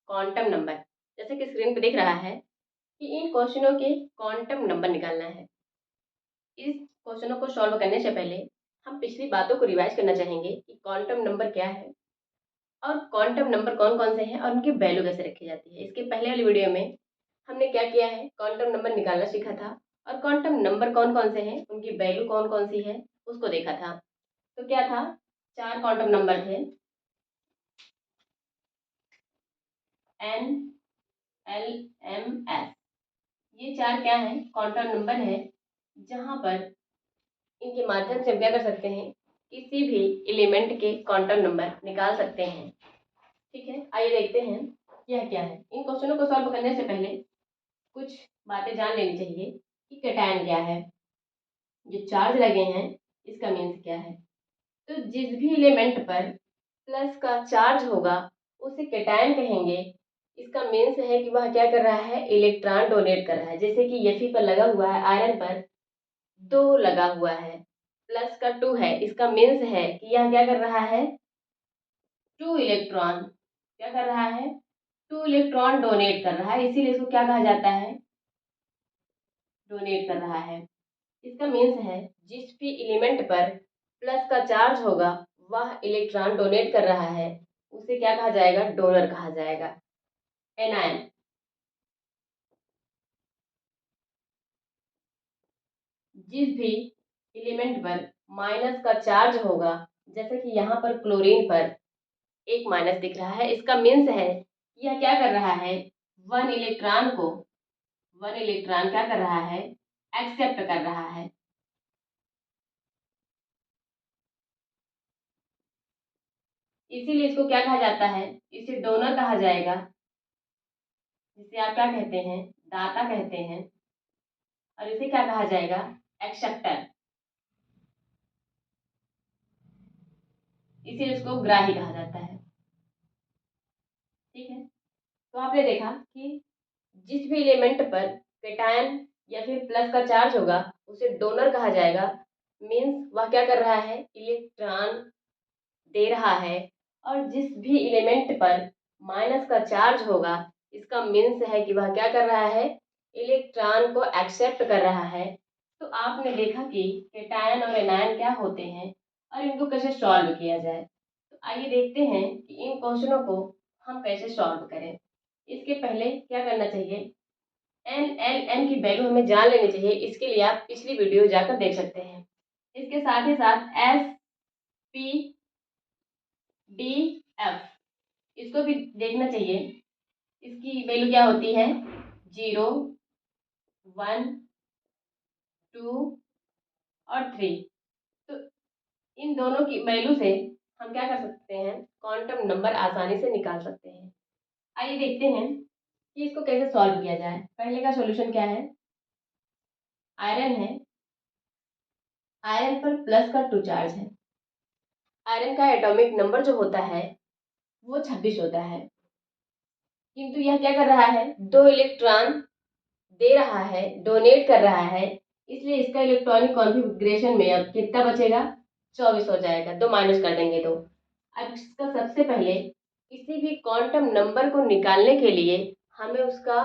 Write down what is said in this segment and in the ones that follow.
Quantum number. जैसे कि screen पे दिख रहा है कि इन क्वेश्चनों के क्वांटम नंबर निकालना है। इस क्वेश्चनों को सॉल्व करने से पहले हम पिछली बातों को रिवाइज करना चाहेंगे कि क्वांटम नंबर क्या है और क्वांटम नंबर कौन कौन से हैं और उनकी वैल्यू कैसे रखी जाती है। इसके पहले वाली वीडियो में हमने क्या किया है, क्वांटम नंबर निकालना सीखा था और क्वांटम नंबर कौन कौन से हैं, उनकी वैल्यू कौन कौन सी है उसको देखा था। तो क्या था, 4 क्वांटम नंबर थे, एन, एल, एम, एस। ये 4 क्या है, क्वांटम नंबर है, जहाँ पर इनके माध्यम से हम क्या कर सकते हैं, किसी भी एलिमेंट के क्वांटम नंबर निकाल सकते हैं। ठीक है, आइए देखते हैं यह क्या है। इन क्वेश्चनों को सॉल्व करने से पहले कुछ बातें जान लेनी चाहिए कि कैटायन क्या है, जो चार्ज लगे हैं इसका मीन्स क्या है। तो जिस भी एलिमेंट पर प्लस का चार्ज होगा उसे कैटायन कहेंगे। इसका मीन्स है कि वह क्या कर रहा है, इलेक्ट्रॉन डोनेट कर रहा है। जैसे कि Fe पर लगा हुआ है, आयरन पर 2 लगा हुआ है, प्लस का 2 है, इसका मीन्स है कि यह क्या कर रहा है, 2 इलेक्ट्रॉन क्या कर रहा है, 2 इलेक्ट्रॉन डोनेट कर रहा है, इसीलिए इसको क्या कहा जाता है, डोनेट कर रहा है। इसका मीन्स है जिस भी एलिमेंट पर प्लस का चार्ज होगा वह इलेक्ट्रॉन डोनेट कर रहा है, उसे क्या कहा जाएगा, डोनर कहा जाएगा। एनायन, जिस भी एलिमेंट पर माइनस का चार्ज होगा, जैसे कि यहाँ पर क्लोरीन पर एक माइनस दिख रहा है, इसका मीन्स है कि यह क्या कर रहा है, वन इलेक्ट्रॉन को, वन इलेक्ट्रॉन क्या कर रहा है, एक्सेप्ट कर रहा है। इसीलिए इसको क्या कहा जाता है, इसे डोनर कहा जाएगा, जिसे आप क्या कहते हैं, दाता कहते हैं। और इसे क्या कहा जाएगा, एक्सेप्टर, इसीलिए इसको ग्राही कहा जाता है। ठीक है, तो आपने देखा कि जिस भी एलिमेंट पर कैटायन या फिर प्लस का चार्ज होगा उसे डोनर कहा जाएगा। मीन्स वह क्या कर रहा है, इलेक्ट्रॉन दे रहा है। और जिस भी एलिमेंट पर माइनस का चार्ज होगा, इसका मीन्स है कि वह क्या कर रहा है, इलेक्ट्रॉन को एक्सेप्ट कर रहा है। तो आपने देखा कि कैटायन और एनायन क्या होते हैं और इनको कैसे सॉल्व किया जाए। तो आइए देखते हैं कि इन क्वेश्चनों को हम कैसे सॉल्व करें। इसके पहले क्या करना चाहिए, एन, एल, एम की वैल्यू हमें जान लेनी चाहिए। इसके लिए आप पिछली वीडियो जाकर देख सकते हैं। इसके साथ ही साथ एस, पी, डी, एफ, इसको भी देखना चाहिए। इसकी वैल्यू क्या होती है, 0, 1, 2 और 3। तो इन दोनों की वैल्यू से हम क्या कर सकते हैं, क्वांटम नंबर आसानी से निकाल सकते हैं। आइए देखते हैं कि इसको कैसे सॉल्व किया जाए। पहले का सॉल्यूशन क्या है, आयरन है, आयरन पर प्लस का 2 चार्ज है। आयरन का एटॉमिक नंबर जो होता है वो 26 होता है, किंतु यह क्या कर रहा है, 2 इलेक्ट्रॉन दे रहा है, डोनेट कर रहा है, इसलिए इसका इलेक्ट्रॉनिक कॉन्फ़िगरेशन में अब कितना बचेगा, 24 हो जाएगा। 2 माइनस कर देंगे तो। अब इसका सबसे पहले किसी भी क्वांटम नंबर को निकालने के लिए हमें उसका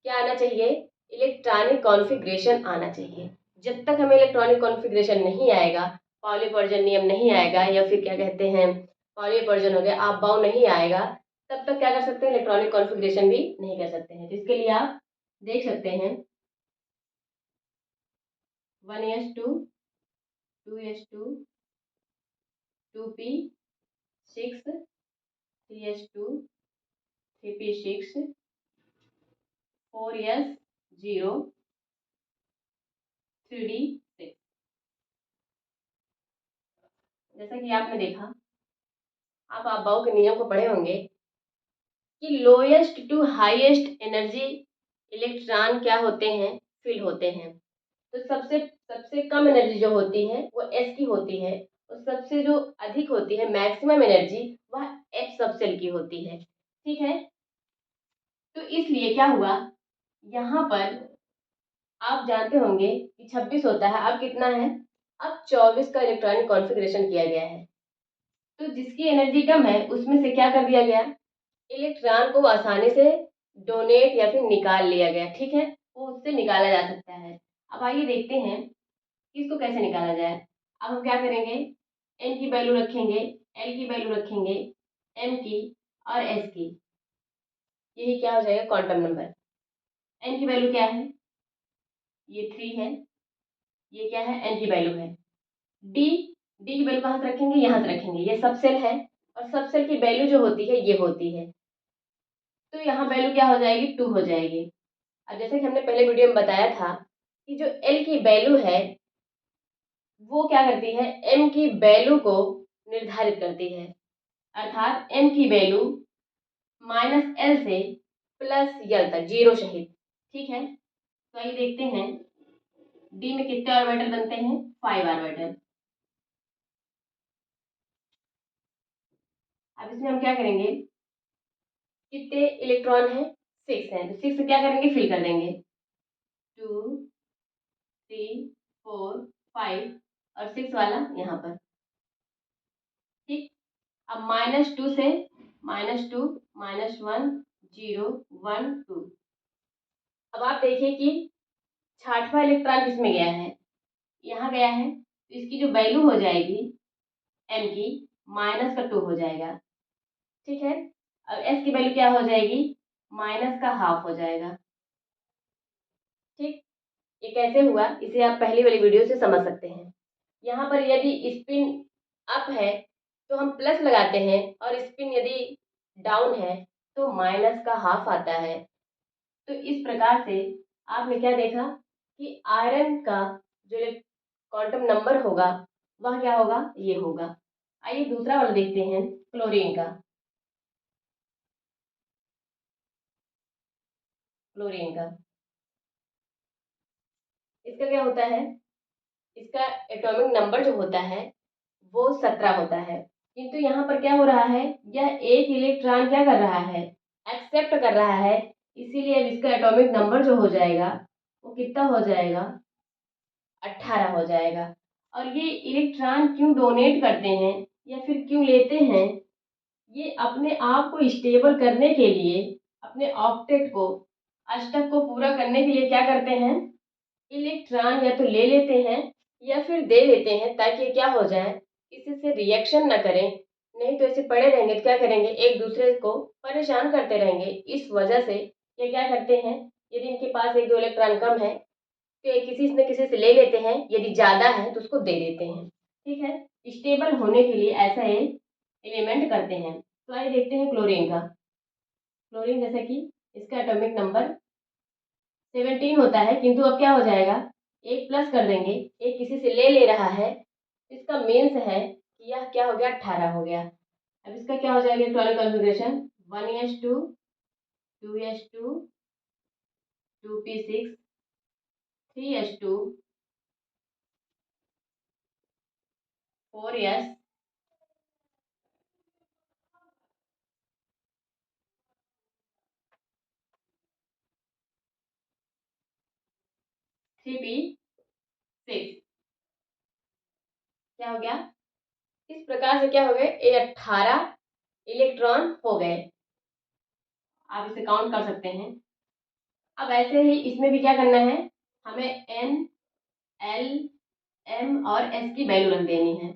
क्या आना चाहिए, इलेक्ट्रॉनिक कॉन्फ़िगरेशन आना चाहिए। जब तक हमें इलेक्ट्रॉनिक कॉन्फ़िगरेशन नहीं आएगा, पाउली पॉइसन नियम नहीं आएगा, या फिर क्या कहते हैं, पाउली पॉइसन हो गया, आप बाउ नहीं आएगा, तब तक क्या कर सकते हैं, इलेक्ट्रॉनिक कॉन्फ़िगरेशन भी नहीं कर सकते हैं। तो इसके लिए आप देख सकते हैं 1s2, 2s2, 2p6, 3s2, 3p6, 4s0, 3d6। जैसा कि आपने देखा, आप अबाव के नियम को पढ़े होंगे कि lowest to highest energy electron क्या होते हैं, फिल होते हैं। तो सबसे सबसे कम एनर्जी जो होती है वो एस की होती है, और सबसे जो अधिक होती है मैक्सिमम एनर्जी वह एफ सबसेल की होती है। ठीक है, तो इसलिए क्या हुआ, यहाँ पर आप जानते होंगे कि 26 होता है, अब कितना है, अब 24 का इलेक्ट्रॉनिक कॉन्फ़िगरेशन किया गया है। तो जिसकी एनर्जी कम है उसमें से क्या कर दिया गया, इलेक्ट्रॉन को आसानी से डोनेट या फिर निकाल लिया गया, ठीक है, वो उससे निकाला जा सकता है। अब आइए देखते हैं कि इसको कैसे निकाला जाए। अब हम क्या करेंगे, एन की वैल्यू रखेंगे, एल की वैल्यू रखेंगे, एम की और एस की। यही क्या हो जाएगा, क्वांटम नंबर। एन की वैल्यू क्या है, ये 3 है, ये क्या है, एन की वैल्यू है। डी, डी की वैल्यू कहाँ से रखेंगे, यहाँ से रखेंगे, ये सब सेल है और सब सेल की वैल्यू जो होती है ये होती है, तो यहाँ वैल्यू क्या हो जाएगी, 2 हो जाएगी। अब जैसे कि हमने पहले वीडियो में बताया था कि जो एल की वैल्यू है वो क्या करती है, एम की वैल्यू को निर्धारित करती है, अर्थात एम की वैल्यू -L से +L तक, जीरो सहित, ठीक है। तो आइए देखते हैं डी में कितने ऑर्बिटल बनते हैं, 5 ऑर्बिटल। अब इसमें हम क्या करेंगे, कितने इलेक्ट्रॉन हैं, 6 हैं, तो 6 से क्या करेंगे, फिल कर देंगे, 2 3 4 5 और 6 वाला यहाँ पर, ठीक। अब -2 से, -2 -1 0 1 2। अब आप देखिए कि 6वां इलेक्ट्रॉन किसमें गया है, यहाँ गया है, तो इसकी जो वैल्यू हो जाएगी एम की, -2 हो जाएगा, ठीक है। अब एस की वैल्यू क्या हो जाएगी, -½ हो जाएगा, ठीक। ये कैसे हुआ, इसे आप पहली वाली वीडियो से समझ सकते हैं। यहाँ पर यदि स्पिन अप है तो हम प्लस लगाते हैं और स्पिन यदि डाउन है तो -½ आता है। तो इस प्रकार से आपने क्या देखा कि आयरन का जो क्वांटम नंबर होगा वह क्या होगा, ये होगा। आइए दूसरा वाला देखते हैं, क्लोरीन का। क्लोरीन का इसका क्या होता है, इसका एटॉमिक नंबर जो होता है वो 17 होता है, किंतु यहाँ पर क्या हो रहा है, यह एक इलेक्ट्रॉन क्या कर रहा है, एक्सेप्ट कर रहा है, इसीलिए अब इसका एटॉमिक नंबर जो हो जाएगा वो कितना हो जाएगा, 18 हो जाएगा। और ये इलेक्ट्रॉन क्यों डोनेट करते हैं या फिर क्यों लेते हैं, ये अपने आप को स्टेबल करने के लिए, अपने ऑक्टेट को, अष्टक को पूरा करने के लिए क्या करते हैं, इलेक्ट्रॉन या तो ले लेते हैं या फिर दे देते हैं, ताकि क्या हो जाए, किसी से रिएक्शन न करें। नहीं तो ऐसे पड़े रहेंगे तो क्या करेंगे, एक दूसरे को परेशान करते रहेंगे। इस वजह से ये क्या करते हैं, यदि इनके पास एक दो इलेक्ट्रॉन कम है तो ये किसी न किसी से ले लेते हैं, यदि ज़्यादा है तो उसको दे देते हैं, ठीक है। स्टेबल होने के लिए ऐसा एक एलिमेंट करते हैं। तो आइए देखते हैं क्लोरीन का। क्लोरीन जैसे कि इसका एटॉमिक नंबर 17 होता है, किंतु अब क्या हो जाएगा, एक प्लस कर देंगे, एक किसी से ले रहा है, इसका मीन्स है कि यह क्या हो गया, 18 हो गया। अब इसका क्या हो जाएगा, electronic configuration 1s2 2s2 2p6 3s2 4s 3p6, क्या हो गया, इस प्रकार से क्या हो गए, ये 18 इलेक्ट्रॉन हो गए। आप इसे काउंट कर सकते हैं। अब ऐसे ही इसमें भी क्या करना है, हमें एन, एल, एम और एस की वैल्यू रख देनी है,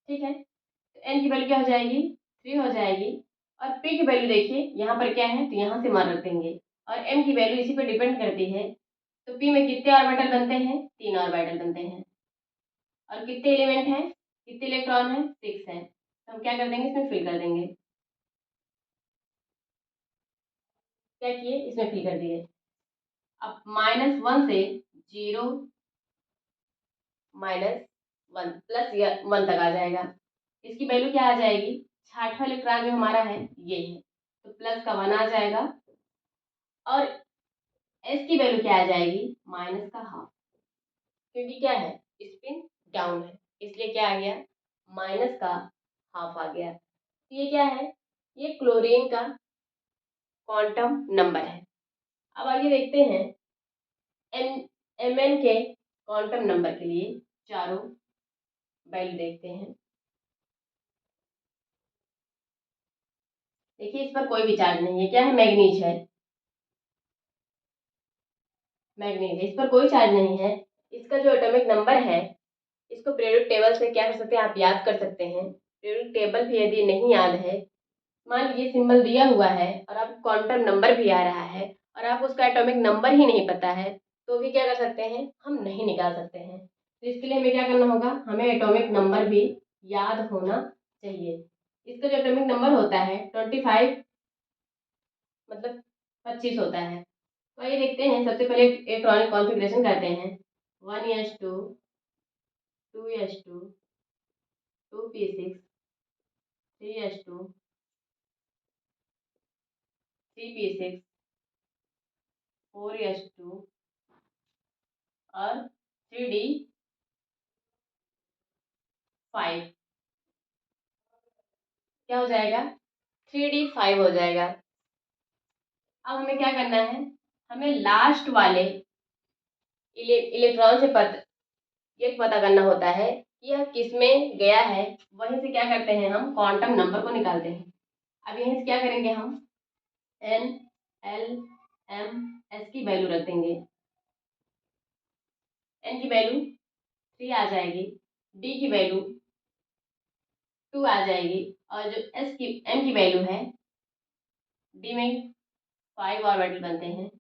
ठीक है। तो एन की वैल्यू क्या हो जाएगी, 3 हो जाएगी। और पी की वैल्यू देखिए यहाँ पर क्या है, तो यहाँ से मान रख देंगे, और एम की वैल्यू इसी पर डिपेंड करती है। तो पी में कितने ऑर्बिटल बनते हैं, 3 ऑर्बिटल बनते हैं। और कितने एलिमेंट हैं, कितने इलेक्ट्रॉन हैं, 6 हैं। तो हम क्या कर देंगे, इसमें फिल कर देंगे। क्या किए, इसमें फिल कर दिए। अब -1 से 0 -1 +1 तक आ जाएगा। इसकी वैल्यू क्या आ जाएगी, 6वां इलेक्ट्रॉन जो हमारा है ये है, तो प्लस का 1 आ जाएगा। और एस की वैल्यू क्या आ जाएगी, -½ क्योंकि क्या है, स्पिन डाउन है, इसलिए क्या आ गया, -½ आ गया। तो ये क्या है, ये क्लोरीन का क्वांटम नंबर है। अब आइए देखते हैं एम एन के क्वांटम नंबर के लिए चारों वैल्यू देखते हैं। देखिए इस पर कोई भी चार्ज नहीं है, क्या है, मैग्नीज है, मैग्नीज है, इस पर कोई चार्ज नहीं है। इसका जो एटॉमिक नंबर है, इसको पीरियोडिक टेबल से क्या कर सकते हैं, आप याद कर सकते हैं। पीरियोडिक टेबल भी यदि नहीं याद है, मान लीजिए सिंबल दिया हुआ है और आपको क्वांटम नंबर भी आ रहा है और आप उसका एटॉमिक नंबर ही नहीं पता है, तो भी क्या कर सकते हैं, हम नहीं निकाल सकते हैं। तो इसके लिए हमें क्या करना होगा, हमें एटॉमिक नंबर भी याद होना चाहिए। इसका जो एटॉमिक नंबर होता है 25, मतलब 25 होता है। तो आइए देखते हैं, सबसे पहले इलेक्ट्रॉनिक कॉन्फ़िगरेशन करते हैं। 1s2, 2s2, 2p6, 3s2, 3p6, 4s2 और 3d5। क्या हो जाएगा, 3d5 हो जाएगा। अब हमें क्या करना है, हमें लास्ट वाले इलेक्ट्रॉन से ये पता करना होता है कि यह किस में गया है। वहीं से क्या करते हैं, हम क्वांटम नंबर को निकालते हैं। अब यहीं से क्या करेंगे, हम एन, एल, एम, एस की वैल्यू रख देंगे। एन की वैल्यू 3 आ जाएगी, डी की वैल्यू 2 आ जाएगी और जो एम की वैल्यू है, डी में 5 ऑर्बिटल बनते हैं।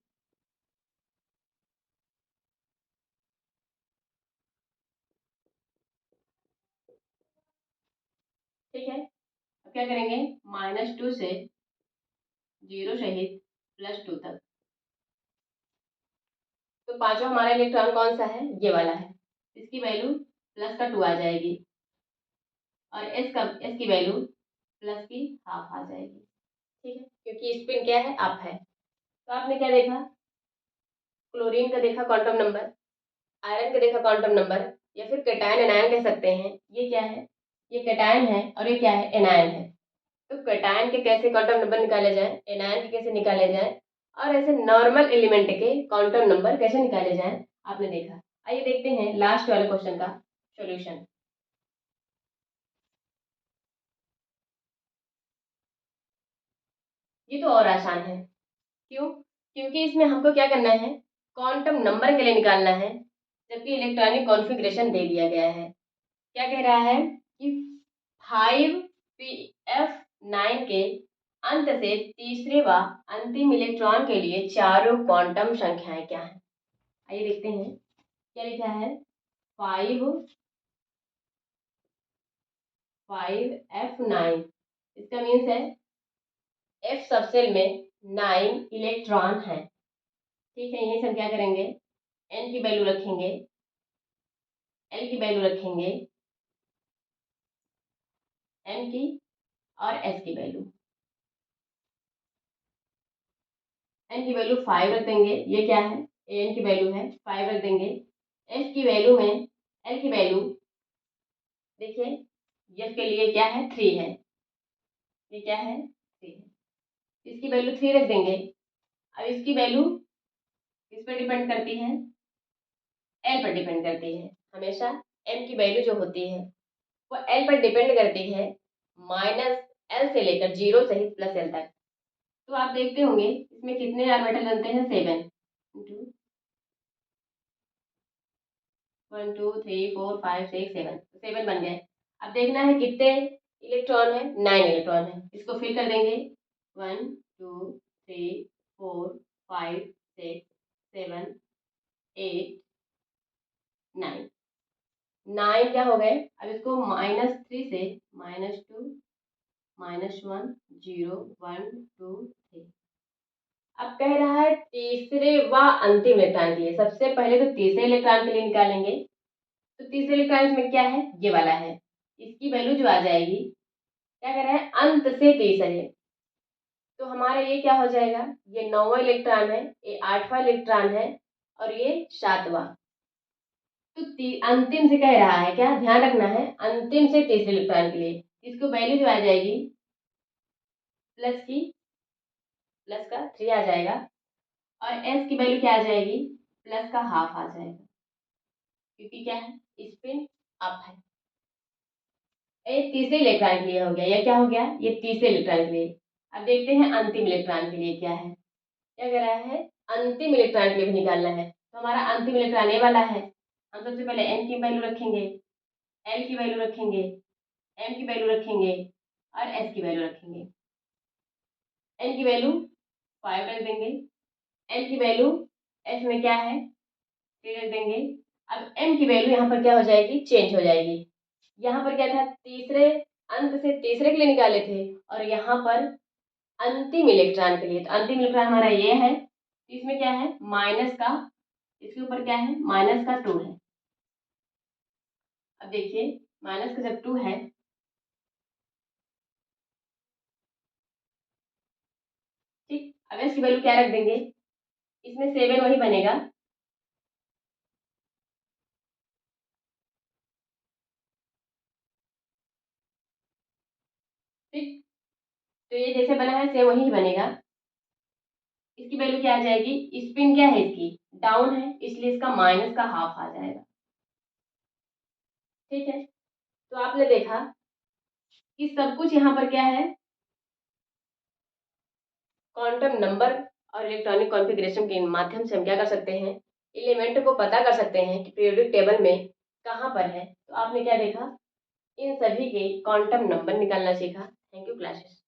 ठीक है, अब क्या करेंगे, -2 से 0 सहित +2 तक। तो पांचवा हमारा इलेक्ट्रॉन कौन सा है, ये वाला है। इसकी वैल्यू +2 आ जाएगी और एस की वैल्यू +½ आ जाएगी। ठीक है, क्योंकि स्पिन क्या है, अप है। तो आपने क्या देखा, क्लोरीन का देखा क्वांटम नंबर, आयरन का देखा क्वांटम नंबर, या फिर कैटायन एनायन कह सकते हैं। ये क्या है, ये कैटायन है और ये क्या है, एनायन है। तो कैटायन के कैसे क्वांटम नंबर निकाले जाए, एनायन के कैसे निकाले जाए, और ऐसे नॉर्मल एलिमेंट के क्वांटम नंबर कैसे निकाले जाए, आपने देखा। आइए देखते हैं लास्ट वाले क्वेश्चन का सॉल्यूशन। ये तो और आसान है। क्यों, क्योंकि इसमें हमको क्या करना है, क्वांटम नंबर के लिए निकालना है, जबकि इलेक्ट्रॉनिक कॉन्फ़िगरेशन दे दिया गया है। क्या कह रहा है कि 5p_f_9 के अंत से तीसरे व अंतिम इलेक्ट्रॉन के लिए चारों क्वांटम संख्याएं क्या हैं। आइए देखते हैं, क्या लिखा है, 5f9, इसका मीन्स है एफ सबसेल में 9 इलेक्ट्रॉन है। ठीक है, यही से हम क्या करेंगे, एन की वैल्यू रखेंगे, एल की वैल्यू रखेंगे, एम की और एस की वैल्यू। एन की वैल्यू 5 रख देंगे, ये क्या है, एन की वैल्यू है 5 रख देंगे। एफ की वैल्यू में एल की वैल्यू, देखिए एफ के लिए क्या है, 3 है, ये क्या है, 3 है, इसकी वैल्यू 3 रख देंगे। अब इसकी वैल्यू किस पर डिपेंड करती है, एल पर डिपेंड करती है। हमेशा एम की वैल्यू जो होती है वो एल पर डिपेंड करती है, -L से लेकर 0 सहित +L तक। तो आप देखते होंगे इसमें कितने ऑर्बिटल बनते हैं, 7। 1 2 3 4 5 6 7, 7 बन गए। अब देखना है कितने इलेक्ट्रॉन है, 9 इलेक्ट्रॉन है। इसको फिल कर देंगे, 1 2 3 4 5 6 7 8 9, 9 क्या हो गए। अब इसको -3 से -2 -1 0 1 2 3। अब कह रहा है तीसरे व अंतिम इलेक्ट्रॉन के लिए, सबसे पहले तो तीसरे इलेक्ट्रॉन के लिए निकालेंगे। तो तीसरे इलेक्ट्रॉन में क्या है, ये वाला है, इसकी वैल्यू जो आ जाएगी, क्या कह रहा है, अंत से तीसरे। तो हमारा ये क्या हो जाएगा, ये 9वां इलेक्ट्रॉन है, ये 8वां इलेक्ट्रॉन है और ये 7वां। तो अंतिम से कह रहा है, क्या ध्यान रखना है, अंतिम से तीसरे इलेक्ट्रॉन के लिए इसको वैल्यू जो आ जाएगी, प्लस का 3 आ जाएगा और एस की वैल्यू क्या आ जाएगी, +½ आ जाएगा, क्योंकि क्या है, स्पिन अप है। ये तीसरे इलेक्ट्रॉन के लिए हो गया, या क्या हो गया, ये तीसरे इलेक्ट्रॉन के लिए। अब देखते हैं अंतिम इलेक्ट्रॉन के लिए क्या है। क्या कह रहा है, अंतिम इलेक्ट्रॉन के लिए भी निकालना है। तो हमारा अंतिम इलेक्ट्रॉन ए वाला है, हम सबसे पहले एन की वैल्यू रखेंगे, एल की वैल्यू रखेंगे, एम की वैल्यू रखेंगे और एस की वैल्यू रखेंगे। एन की वैल्यू 5 रख देंगे, एल की वैल्यू एफ में क्या है 3 रख देंगे। अब एम की वैल्यू यहाँ पर क्या हो जाएगी, चेंज हो जाएगी। यहाँ पर क्या था, तीसरे अंत से तीसरे के लिए निकाले थे और यहाँ पर अंतिम इलेक्ट्रॉन के लिए। तो अंतिम इलेक्ट्रॉन हमारा ये है, इसमें क्या है माइनस का, इसके ऊपर क्या है -2 है। अब देखिए माइनस का जब 2 है, ठीक, अब इसकी वैल्यू क्या रख देंगे, इसमें 7 वही बनेगा, ठीक। तो ये जैसे बना है सेम वही बनेगा। इसकी वैल्यू क्या आ जाएगी, स्पिन क्या है इसकी डाउन है, इसलिए इसका माइनस का हाफ आ जाएगा, ठीक है। तो आपने देखा कि सब कुछ यहाँ पर क्या है, क्वांटम नंबर और इलेक्ट्रॉनिक कॉन्फ़िगरेशन के माध्यम से हम क्या कर सकते हैं, एलिमेंट को पता कर सकते हैं कि पीरियोडिक टेबल में कहाँ पर है। तो आपने क्या देखा, इन सभी के क्वांटम नंबर निकालना सीखा। Thank you classes.